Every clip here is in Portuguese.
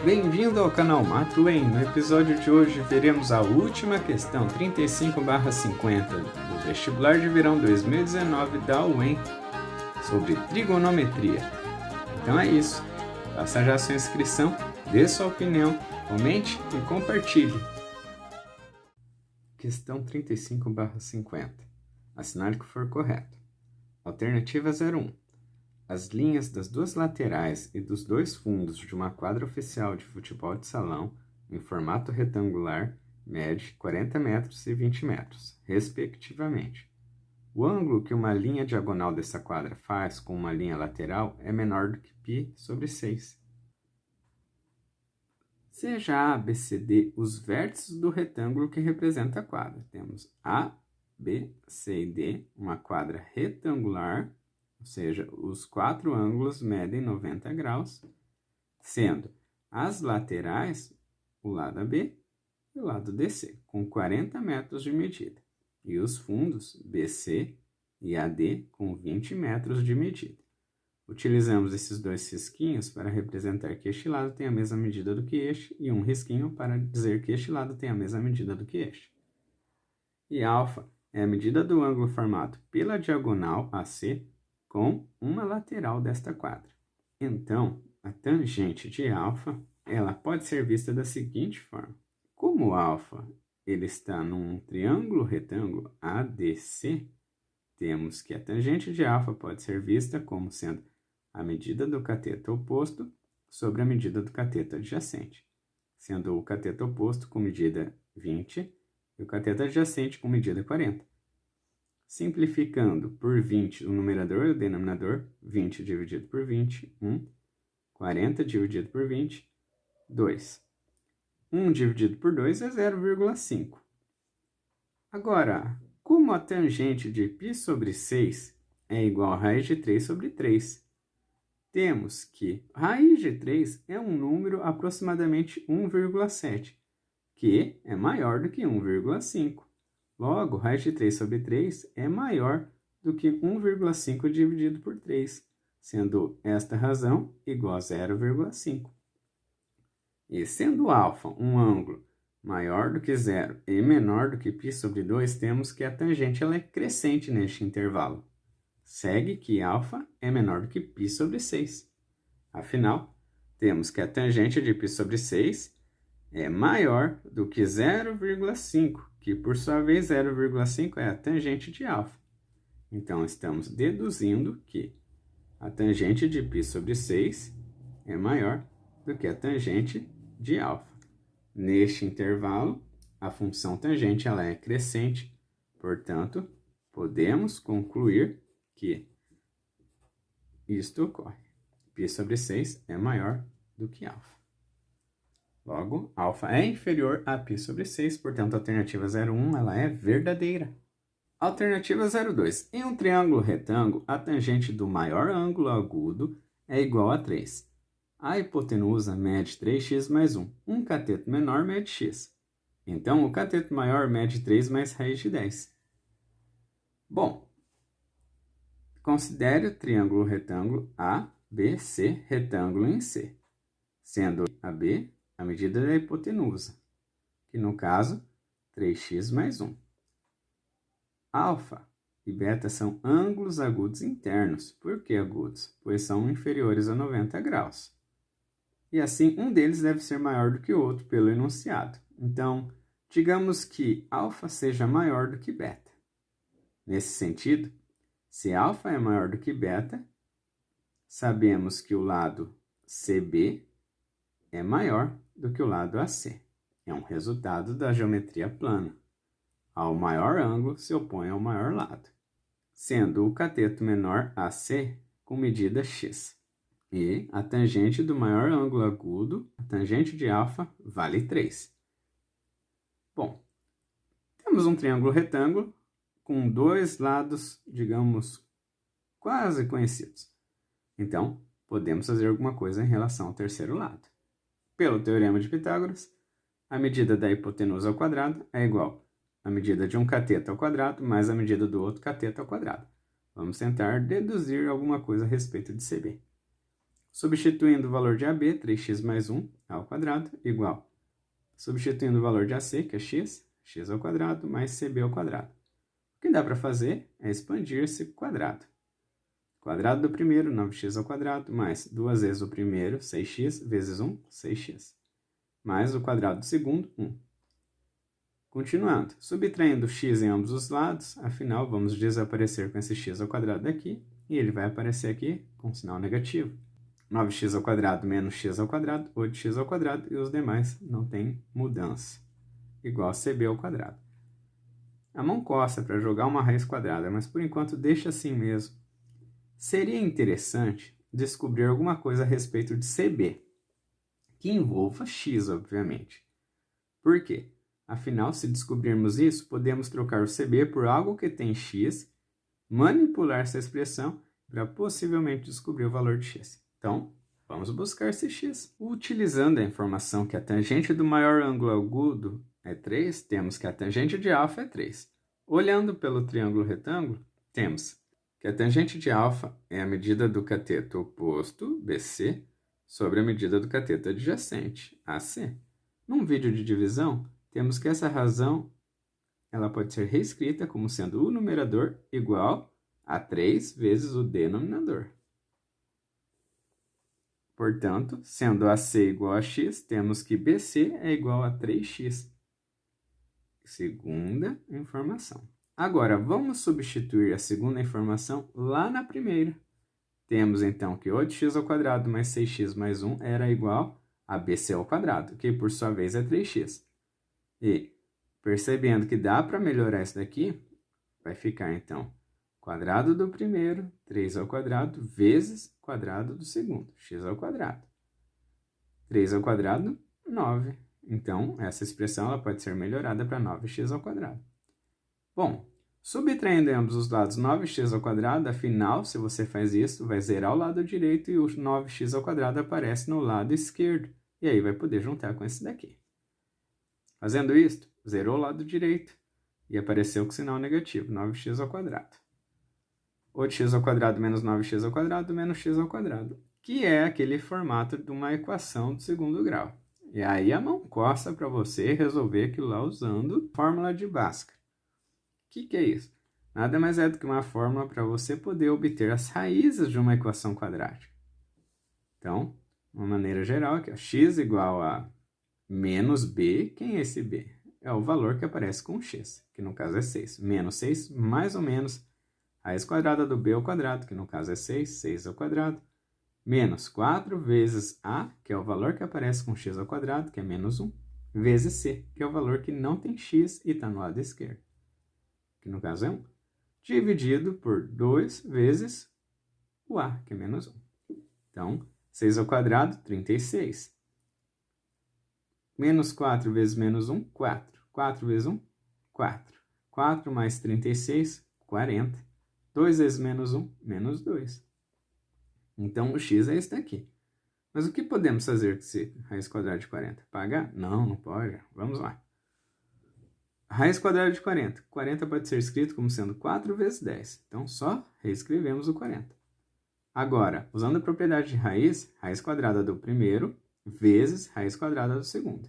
Bem-vindo ao canal Matuem. No episódio de hoje veremos a última questão 35/50 do vestibular de verão 2019 da UEM sobre trigonometria. Então é isso. Faça já sua inscrição, dê sua opinião, comente e compartilhe. Questão 35/50. Assinale o que for correto. Alternativa 01. As linhas das duas laterais e dos dois fundos de uma quadra oficial de futebol de salão, em formato retangular, mede 40 metros e 20 metros, respectivamente. O ângulo que uma linha diagonal dessa quadra faz com uma linha lateral é menor do que π/6. Seja A, B, C, D os vértices do retângulo que representa a quadra. Temos A, B, C e D, uma quadra retangular, ou seja, os quatro ângulos medem 90 graus, sendo as laterais o lado AB e o lado DC, com 40 metros de medida, e os fundos BC e AD com 20 metros de medida. Utilizamos esses dois risquinhos para representar que este lado tem a mesma medida do que este, e um risquinho para dizer que este lado tem a mesma medida do que este. E alfa é a medida do ângulo formado pela diagonal AC com uma lateral desta quadra. Então, a tangente de alfa, ela pode ser vista da seguinte forma. Como alfa ele está num triângulo retângulo ADC, temos que a tangente de alfa pode ser vista como sendo a medida do cateto oposto sobre a medida do cateto adjacente, sendo o cateto oposto com medida 20 e o cateto adjacente com medida 40. Simplificando por 20 o numerador e o denominador, 20 dividido por 20, 1. 40 dividido por 20, 2. 1 dividido por 2 é 0,5. Agora, como a tangente de π/6 é igual a raiz de 3 sobre 3, temos que raiz de 3 é um número aproximadamente 1,7, que é maior do que 1,5. Logo, raiz de 3 sobre 3 é maior do que 1,5 dividido por 3, sendo esta razão igual a 0,5. E sendo alfa um ângulo maior do que 0 e menor do que π/2, temos que a tangente ela é crescente neste intervalo. Segue que alfa é menor do que π/6. Afinal, temos que a tangente de π/6 é maior do que 0,5, que por sua vez 0,5 é a tangente de alfa. Então, estamos deduzindo que a tangente de π/6 é maior do que a tangente de alfa. Neste intervalo, a função tangente ela é crescente, portanto, podemos concluir que isto ocorre. π/6 é maior do que alfa. Logo, alfa é inferior a π/6, portanto, a alternativa 01 ela é verdadeira. Alternativa 02. Em um triângulo retângulo, a tangente do maior ângulo agudo é igual a 3. A hipotenusa mede 3x mais 1. Um cateto menor mede x. Então, o cateto maior mede 3 mais raiz de 10. Bom, considere o triângulo retângulo ABC retângulo em C, sendo AB a medida da hipotenusa, que no caso, 3x mais 1. Alfa e beta são ângulos agudos internos. Por que agudos? Pois são inferiores a 90 graus. E assim, um deles deve ser maior do que o outro pelo enunciado. Então, digamos que alfa seja maior do que beta. Nesse sentido, se alfa é maior do que beta, sabemos que o lado CB é maior do que o lado AC. É um resultado da geometria plana. Ao maior ângulo se opõe ao maior lado, sendo o cateto menor AC com medida x. E a tangente do maior ângulo agudo, a tangente de alfa, vale 3. Bom, temos um triângulo retângulo com dois lados, digamos, quase conhecidos. Então, podemos fazer alguma coisa em relação ao terceiro lado. Pelo teorema de Pitágoras, a medida da hipotenusa ao quadrado é igual à medida de um cateto ao quadrado mais a medida do outro cateto ao quadrado. Vamos tentar deduzir alguma coisa a respeito de CB. Substituindo o valor de AB, 3x mais 1 ao quadrado, igual. Substituindo o valor de AC, que é x, x ao quadrado, mais CB ao quadrado. O que dá para fazer é expandir esse quadrado. Quadrado do primeiro, 9x ao quadrado, mais 2 vezes o primeiro, 6x, vezes 1, 6x. Mais o quadrado do segundo, 1. Continuando, subtraindo x em ambos os lados, afinal, vamos desaparecer com esse x ao quadrado daqui, e ele vai aparecer aqui com sinal negativo. 9x ao quadrado menos x ao quadrado, 8x ao quadrado, e os demais não tem mudança. Igual a CB ao quadrado. A mão coça para jogar uma raiz quadrada, mas por enquanto deixa assim mesmo. Seria interessante descobrir alguma coisa a respeito de CB, que envolva x, obviamente. Por quê? Afinal, se descobrirmos isso, podemos trocar o CB por algo que tem x, manipular essa expressão para possivelmente descobrir o valor de x. Então, vamos buscar esse x. Utilizando a informação que a tangente do maior ângulo agudo é 3, temos que a tangente de α é 3. Olhando pelo triângulo retângulo, temos que a tangente de α é a medida do cateto oposto, BC, sobre a medida do cateto adjacente, AC. Num vídeo de divisão, temos que essa razão ela pode ser reescrita como sendo o numerador igual a 3 vezes o denominador. Portanto, sendo AC igual a x, temos que BC é igual a 3x. Segunda informação. Agora, vamos substituir a segunda informação lá na primeira. Temos, então, que 8x ao quadrado mais 6x mais 1 era igual a BC ao quadrado, que, por sua vez, é 3x. E, percebendo que dá para melhorar isso daqui, vai ficar, então, quadrado do primeiro, 3 ao quadrado, vezes quadrado do segundo, x ao quadrado. 3 ao quadrado, 9. Então, essa expressão ela pode ser melhorada para 9x ao quadrado. Bom, subtraindo em ambos os lados 9x ao quadrado, afinal, se você faz isso, vai zerar o lado direito e o 9x ao quadrado aparece no lado esquerdo. E aí vai poder juntar com esse daqui. Fazendo isto, zerou o lado direito e apareceu com sinal negativo, 9x ao quadrado. 8x ao quadrado menos 9x ao quadrado menos x ao quadrado, que é aquele formato de uma equação do segundo grau. E aí a mão coça para você resolver aquilo lá usando fórmula de Bhaskara. O que é isso? Nada mais é do que uma fórmula para você poder obter as raízes de uma equação quadrática. Então, uma maneira geral aqui, ó, x igual a menos b, quem é esse b? É o valor que aparece com x, que no caso é 6. Menos 6, mais ou menos, raiz quadrada do b ao quadrado, que no caso é 6, 6 ao quadrado, menos 4 vezes a, que é o valor que aparece com x ao quadrado, que é menos 1, vezes c, que é o valor que não tem x e está no lado esquerdo, que no caso é 1, dividido por 2 vezes o a, que é menos 1. Então, 6 ao quadrado, 36. Menos 4 vezes menos 1, 4. 4 vezes 1, 4. 4 mais 36, 40. 2 vezes menos 1, menos 2. Então, o x é esse daqui. Mas o que podemos fazer com esse raiz quadrada de 40? Pagar? Não, não pode. Vamos lá. Raiz quadrada de 40. 40 pode ser escrito como sendo 4 vezes 10. Então, só reescrevemos o 40. Agora, usando a propriedade de raiz, raiz quadrada do primeiro vezes raiz quadrada do segundo.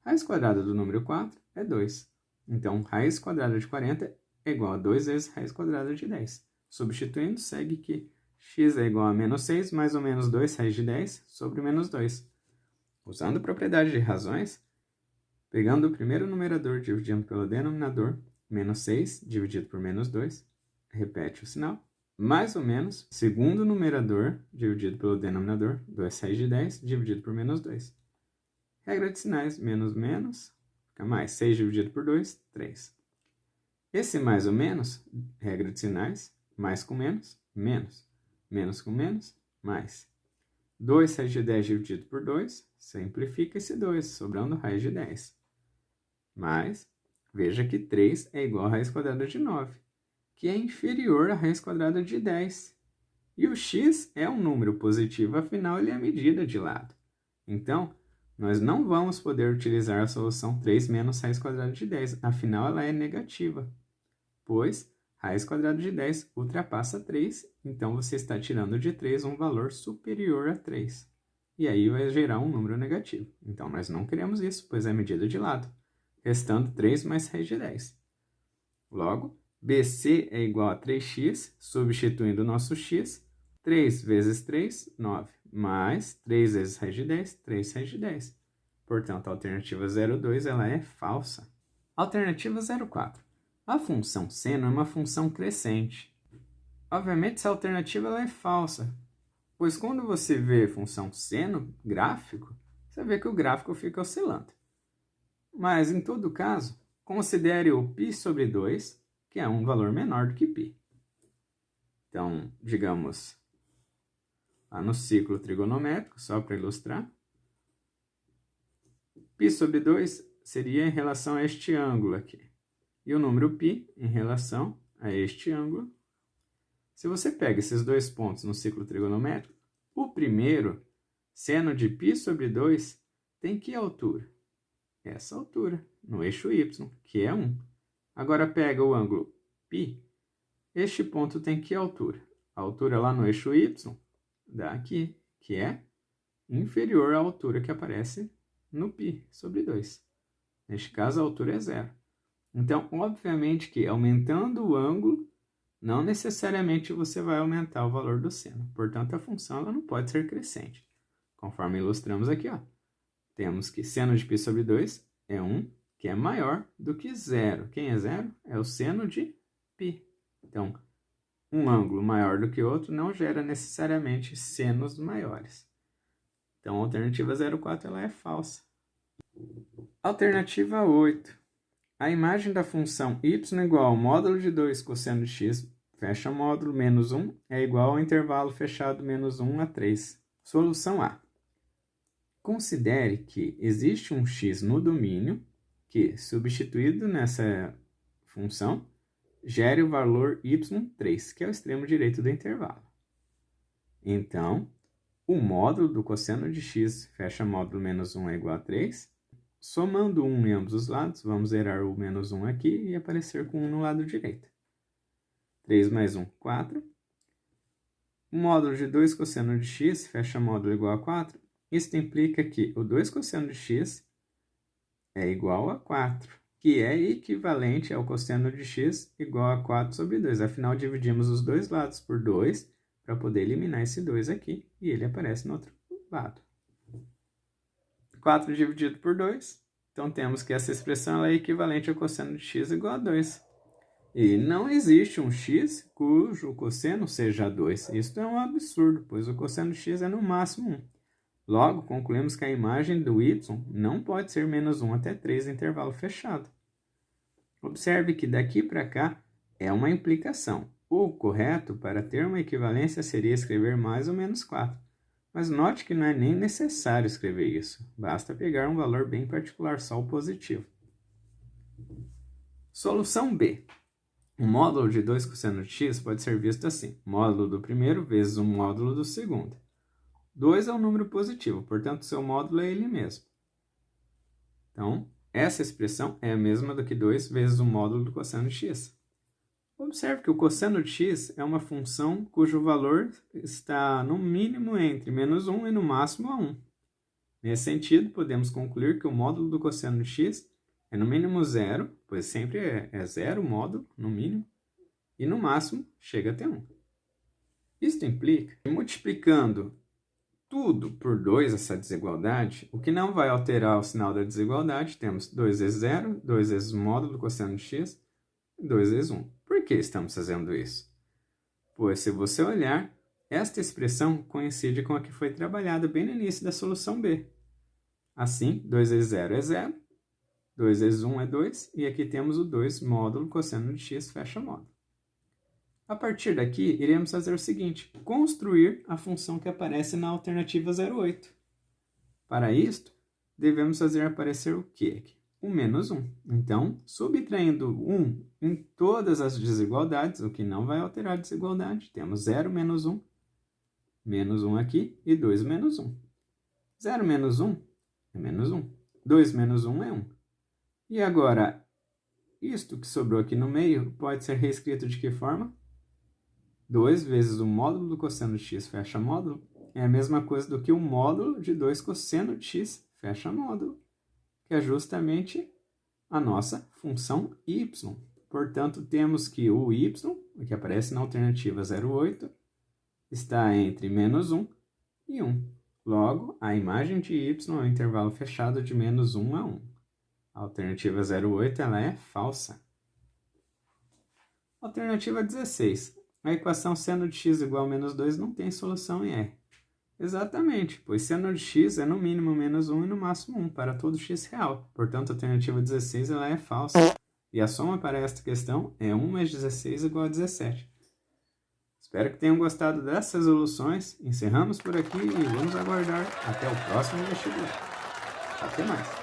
Raiz quadrada do número 4 é 2. Então, raiz quadrada de 40 é igual a 2 vezes raiz quadrada de 10. Substituindo, segue que x é igual a menos 6 mais ou menos 2 raiz de 10 sobre menos 2. Usando a propriedade de razões, pegando o primeiro numerador dividindo pelo denominador, menos 6 dividido por menos 2, repete o sinal, mais ou menos, segundo numerador dividido pelo denominador, 2 raiz de 10 dividido por menos 2. Regra de sinais, menos menos, fica mais, 6 dividido por 2, 3. Esse mais ou menos, regra de sinais, mais com menos, menos. Menos com menos, mais. 2 raiz de 10 dividido por 2, simplifica esse 2, sobrando raiz de 10. Mas, veja que 3 é igual a raiz quadrada de 9, que é inferior à raiz quadrada de 10. E o x é um número positivo, afinal ele é a medida de lado. Então, nós não vamos poder utilizar a solução 3 menos raiz quadrada de 10, afinal ela é negativa, pois Raiz quadrada de 10 ultrapassa 3, então você está tirando de 3 um valor superior a 3. E aí vai gerar um número negativo. Então, nós não queremos isso, pois é medida de lado, restando 3 mais raiz de 10. Logo, BC é igual a 3x, substituindo o nosso x, 3 vezes 3, 9, mais 3 vezes raiz de 10, 3 raiz de 10. Portanto, a alternativa 0,2 ela é falsa. Alternativa 0,4. A função seno é uma função crescente. Obviamente, essa alternativa ela é falsa, pois quando você vê função seno gráfico, você vê que o gráfico fica oscilando. Mas, em todo caso, considere o π sobre 2, que é um valor menor do que π. Então, digamos, lá no ciclo trigonométrico, só para ilustrar, π sobre 2 seria em relação a este ângulo aqui. E o número π em relação a este ângulo. Se você pega esses dois pontos no ciclo trigonométrico, o primeiro, seno de π sobre 2, tem que altura? Essa altura, no eixo y, que é 1. Agora pega o ângulo π, este ponto tem que altura? A altura lá no eixo y dá aqui, que é inferior à altura que aparece no π sobre 2. Neste caso, a altura é 0. Então, obviamente que aumentando o ângulo, não necessariamente você vai aumentar o valor do seno. Portanto, a função ela não pode ser crescente. Conforme ilustramos aqui, ó, temos que seno de π sobre 2 é 1, que é maior do que 0. Quem é 0? É o seno de π. Então, um ângulo maior do que outro não gera necessariamente senos maiores. Então, a alternativa 0,4 ela é falsa. Alternativa 8. A imagem da função y igual ao módulo de 2 cosseno de x, fecha módulo, menos 1, é igual ao intervalo fechado menos 1 a 3. Solução A. Considere que existe um x no domínio que, substituído nessa função, gere o valor y3, que é o extremo direito do intervalo. Então, o módulo do cosseno de x, fecha módulo menos 1 é igual a 3. Somando 1 em ambos os lados, vamos zerar o menos 1 aqui e aparecer com 1 no lado direito. 3 mais 1, 4. O módulo de 2 cosseno de x, fecha módulo igual a 4. Isso implica que o 2 cosseno de x é igual a 4, que é equivalente ao cosseno de x igual a 4 sobre 2. Afinal, dividimos os dois lados por 2 para poder eliminar esse 2 aqui e ele aparece no outro lado. 4 dividido por 2, então temos que essa expressão ela é equivalente ao cosseno de x igual a 2. E não existe um x cujo cosseno seja 2. Isso é um absurdo, pois o cosseno de x é no máximo 1. Logo, concluímos que a imagem do y não pode ser menos 1 até 3 intervalo fechado. Observe que daqui para cá é uma implicação. O correto para ter uma equivalência seria escrever mais ou menos 4. Mas note que não é nem necessário escrever isso. Basta pegar um valor bem particular, só o positivo. Solução B. O módulo de 2 cosseno de x pode ser visto assim. Módulo do primeiro vezes o módulo do segundo. 2 é um número positivo, portanto, seu módulo é ele mesmo. Então, essa expressão é a mesma do que 2 vezes o módulo do cosseno de x. Observe que o cosseno de x é uma função cujo valor está no mínimo entre menos 1 e no máximo a 1. Nesse sentido, podemos concluir que o módulo do cosseno de x é no mínimo 0, pois sempre é 0 o módulo, no mínimo, e no máximo chega até 1. Isto implica que multiplicando tudo por 2, essa desigualdade, o que não vai alterar o sinal da desigualdade, temos 2 vezes 0, 2 vezes o módulo do cosseno de x, 2 vezes 1. Por que estamos fazendo isso? Pois, se você olhar, esta expressão coincide com a que foi trabalhada bem no início da solução B. Assim, 2 vezes 0 é 0, 2 vezes 1 é 2, e aqui temos o 2 módulo cosseno de x fecha módulo. A partir daqui, iremos fazer o seguinte, construir a função que aparece na alternativa 0,8. Para isto, devemos fazer aparecer o quê aqui? O menos 1. Então, subtraindo 1 em todas as desigualdades, o que não vai alterar a desigualdade, temos 0 menos 1, menos 1 aqui, e 2 menos 1. 0 menos 1 é menos 1. 2 menos 1 é 1. E agora, isto que sobrou aqui no meio pode ser reescrito de que forma? 2 vezes o módulo do cosseno de x fecha módulo é a mesma coisa do que o módulo de 2 cosseno de x fecha módulo, que é justamente a nossa função y. Portanto, temos que o y, que aparece na alternativa 0,8, está entre menos 1 e 1. Logo, a imagem de y é um intervalo fechado de menos 1 a 1. A alternativa 0,8 ela é falsa. Alternativa 16. A equação seno de x igual a menos 2 não tem solução em R. Exatamente, pois seno de x é no mínimo menos 1 e no máximo 1 para todo x real. Portanto, a alternativa 16 ela é falsa. E a soma para esta questão é 1 mais 16 igual a 17. Espero que tenham gostado dessas resoluções. Encerramos por aqui e vamos aguardar até o próximo vestibular. Até mais!